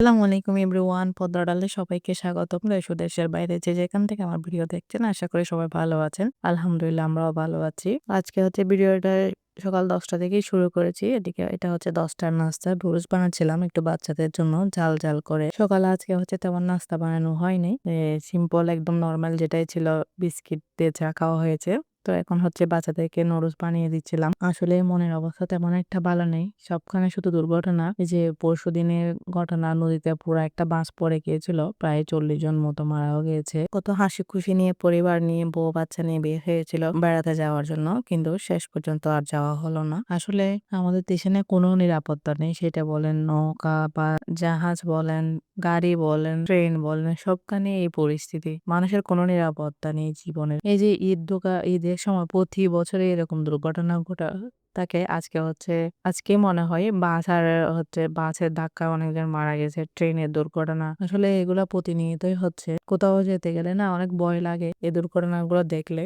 আসসালামু আলাইকুম এভরিওয়ান। পদ্মা ডালে সবাইকে স্বাগতম। দেশ ও দেশের বাইরে যে যেখান থেকে আমার ভিডিও দেখছেন আশা করি সবাই ভালো আছেন। আলহামদুলিল্লাহ আমরাও ভালো আছি। আজকে ভিডিওটা সকাল ১০টা থেকেই শুরু করেছি। এটা হচ্ছে ১০টার নাস্তা। নুডলস বানাচ্ছিলাম একটু বাচ্চাদের জন্য ঝাল করে। সকালে আজকে তেমন নাস্তা বানানো হয়নি। সিম্পল একদম নরমাল যেটাই ছিল বিস্কিট দিয়ে চা খাওয়া হয়েছে। তো এখন বাচ্চাদেরকে নুডলস বানিয়ে দিচ্ছিলাম। আসলে মনের অবস্থা তেমন একটা ভালো নেই। সবখানে শুধু দুর্ঘটনা। এই যে পরশুদিনের ঘটনা নদীতে পুরা একটা বাস পড়ে গিয়েছিল। প্রায় ৪০ জন মতো মারাও গিয়েছে। কত হাসি খুশি নিয়ে পরিবার নিয়ে বউ বাচ্চা নিয়ে বের হয়েছিল বেড়াতে যাওয়ার জন্য। কিন্তু শেষ পর্যন্ত আর যাওয়া হলো না। আসলে আমাদের দেশে না কোনো নিরাপত্তা নেই। সেটা বলেন নৌকা বা জাহাজ বলেন, গাড়ি বলেন, ট্রেন বলেন সবখানে এই পরিস্থিতি। মানুষের কোনো নিরাপত্তা নেই জীবনের। এই যে ঈদের সময় প্রতি বছরে এরকম দুর্ঘটনা ঘটা থাকে। আজকে মনে হয় বাসের ধাক্কায় অনেকজন মারা গেছে। ট্রেনের দুর্ঘটনা। আসলে এগুলা প্রতিনিয়তই হচ্ছে। কোথাও যেতে গেলে না অনেক ভয় লাগে এই দুর্ঘটনাগুলো দেখলে।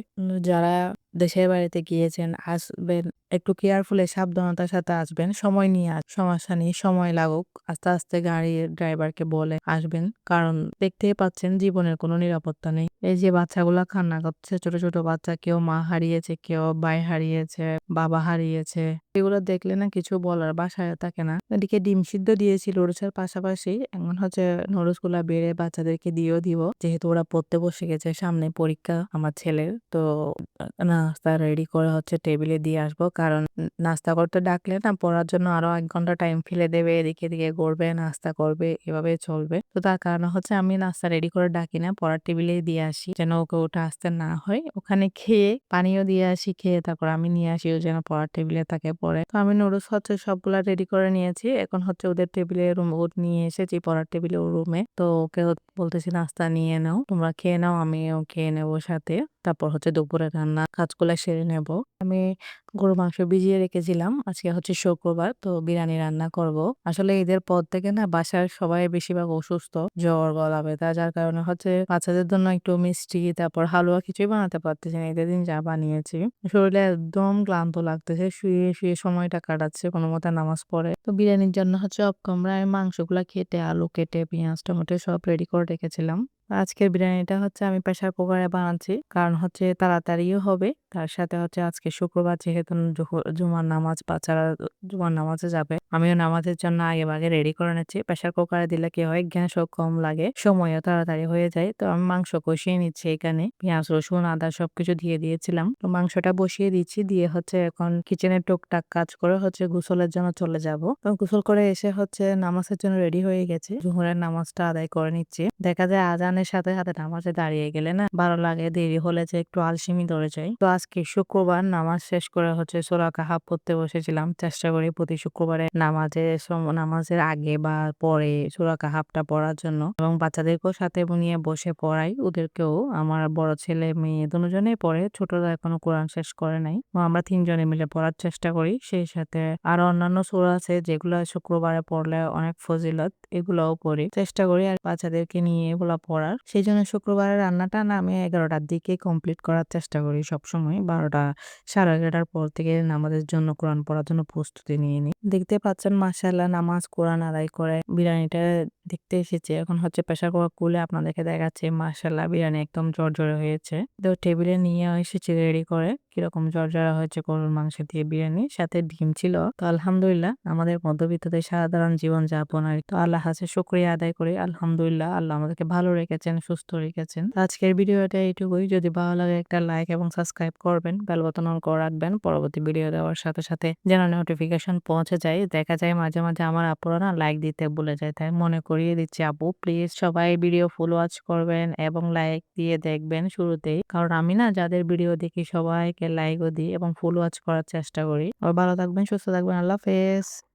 যারা দেশের বাড়িতে গিয়েছেন আসবেন একটু কেয়ারফুলি সাবধানতার সাথে আসবেন। সময় নিয়ে সমস্যা নেই, সময় লাগুক। আস্তে আস্তে গাড়ির ড্রাইভারকে বলে আসবেন। কারণ দেখতেই পাচ্ছেন জীবনের কোনো নিরাপত্তা নেই। এই যে বাচ্চাগুলা কান্না করছে, ছোট বাচ্চা, কেউ মা হারিয়েছে, কেউ ভাই হারিয়েছে, বাবা হারিয়েছে। এগুলো দেখলে না কিছু বলার ভাষায় থাকে না। এদিকে ডিম সিদ্ধ দিয়েছি নুডলসের পাশাপাশি। এখন নুডলস গুলা বেড়ে বাচ্চাদেরকে দিয়েও দিব। যেহেতু ওরা পড়তে বসে গেছে, সামনে পরীক্ষা আমার ছেলের। তো নাস্তা রেডি করে টেবিলে দিয়ে আসবো। কারণ নাস্তা করতে ডাকলে না পড়ার জন্য আরো ১ ঘন্টা টাইম ফেলে দেবে। এদিকে ঘুরবে, নাস্তা করবে, এভাবে চলবে। তো তার কারণে আমি নাস্তা রেডি করে ডাকি না, পড়ার টেবিলেই দিয়ে আসি। যেন ওকে উঠে আসতে না হয়। ওখানে খেয়ে পানিও দিয়ে আসি, খেয়ে তারপর আমি নিয়ে আসি ও যেন পড়ার টেবিলে থাকে পড়ে। তো আমি নুডলস সবগুলা রেডি করে নিয়েছি। এখন ওদের টেবিলে নিয়ে এসেছি পড়ার টেবিলে ও রুমে। তো ওকে বলতেছি নাস্তা নিয়ে নাও। তোমরা খেয়ে নাও, আমিও খেয়ে নেবো সাথে। তারপর দুপুরে রান্না কাজগুলা সেরে নেব। আমি গরুর মাংস ভিজিয়ে রেখেছিলাম। আজকে শুক্রবার, তো বিরিয়ানি রান্না করব। আসলে ঈদের পর থেকে না বাসার সবাই বেশিরভাগ অসুস্থ, জ্বর, গলা ব্যথা, যার কারণে বাচ্চাদের জন্য একটু মিষ্টি তারপর হালুয়া কিছুই বানাতে পারতেছি না। ঈদের দিন যা বানিয়েছি শরীরে একদম ক্লান্ত লাগতেছে, শুয়ে সময়টা কাটাচ্ছে কোনো মতে নামাজ পড়ে। তো বিরিয়ানির জন্য অফ-ক্যামেরায় আমি মাংসগুলা কেটে আলু কেটে পেঁয়াজ টমেটো সব রেডি করে রেখেছিলাম। আজকের বিরিয়ানিটা আমি প্রেসার কুকারে বানাচ্ছি। কারণ তাড়াতাড়িও হবে। তার সাথে আজকে শুক্রবার যেহেতু জুমার নামাজ বাচ্চারা জুমার নামাজে যাবে। আমিও নামাজের জন্য আগেভাগে রেডি করে নিচ্ছি। প্রেসার কুকারে দিলে কি হয় গ্যাসও কম লাগে, সময়ও তাড়াতাড়ি হয়ে যায়। তো আমি মাংস কষিয়ে নিচ্ছি এখানে। পেঁয়াজ, রসুন, আদা সবকিছু দিয়ে দিয়েছিলাম। তো মাংসটা বসিয়ে দিচ্ছি। দিয়ে এখন কিচেনের টুকটাক কাজ করে গোসলের জন্য চলে যাব। তো গোসল করে এসে নামাজের জন্য রেডি হয়ে গেছে। জোহরের নামাজটা আদায় করে নিচ্ছি। দেখা যায় আজানের সাথে সাথে নামাজে দাঁড়িয়ে গেলে না ভালো লাগে, দেরি হলে যে একটু আলসেমি ধরে যায়। তো আজকে শুক্রবার নামাজ শেষ করে সূরা কাহাফ পড়তে বসেছিলাম। চেষ্টা করি প্রতি শুক্রবারে নামাজের আগে বা পরে সূরা কাহাফটা পড়ার জন্য, এবং বাচ্চাদেরকেও সাথে নিয়ে বসে পড়াই। ওদেরকেও আমার বড় ছেলে মেয়ে দুজনেই পড়ে, ছোটরা এখনো কোরআন শেষ করে নাই। আমরা ৩ জনে মিলে পড়ার চেষ্টা করি। সেই সাথে আরো অন্যান্য সূরা আছে যেগুলো শুক্রবারে পড়লে অনেক ফজিলত, এগুলোও পড়ি। চেষ্টা করি আর বাচ্চাদেরকে নিয়ে এগুলো পড়ার। সেই জন্য শুক্রবারের রান্নাটা না আমি ১১টার দিকে কমপ্লিট করার চেষ্টা করি সবসময়। ১২টা, সাড়ে ১১টার পর থেকে নামাজের জন্য কোরআন পড়ার জন্য প্রস্তুতি নিয়ে নিই। দেখতে পাচ্ছেন মাশাআল্লাহ নামাজ কোরআন আদায় করে বিরিয়ানিটা দেখতে এসেছি। এখন প্রেসার কুকার খুলে আপনাদেরকে দেখাচ্ছি। মাশাআল্লাহ বিরিয়ানি একদম ঝরঝরে হয়েছে। তো টেবিলে নিয়ে এসেছি রেডি করে। কিরকম ঝরঝরা হয়েছে গরুর মাংস দিয়ে বিরিয়ানি, সাথে ডিম ছিল। তো আলহামদুলিল্লাহ আমাদের মধ্যবিত্তদের সাধারণ জীবন যাপন আর তো আল্লাহ কাছে শুকরিয়া আদায় করি। আলহামদুলিল্লাহ আল্লাহ আমাদেরকে ভালো রেখেছেন, সুস্থ রেখেছেন। তো আজকের ভিডিওটা এইটুকুই। যদি ভালো লাগে একটা লাইক এবং সাবস্ক্রাইব করবেন, বেল বাটন অন করে রাখবেন পরবর্তী ভিডিও দেওয়ার সাথে সাথে যেন নোটিফিকেশন পৌঁছে যায়। দেখা যায় মাঝে মাঝে আমার আপুরা না লাইক দিতে ভুলে যায়, তাই মনে করিয়ে দিচ্ছি আপু প্লিজ সবাই ভিডিও ফুল ওয়াচ করবেন এবং লাইক দিয়ে দেখবেন শুরুতেই। কারণ আমি না যাদের ভিডিও দেখি সবাইকে লাইকও দিই এবং ফুল ওয়াচ করার চেষ্টা করি। আর ভালো থাকবেন, সুস্থ থাকবেন। আল্লাহ হাফেজ।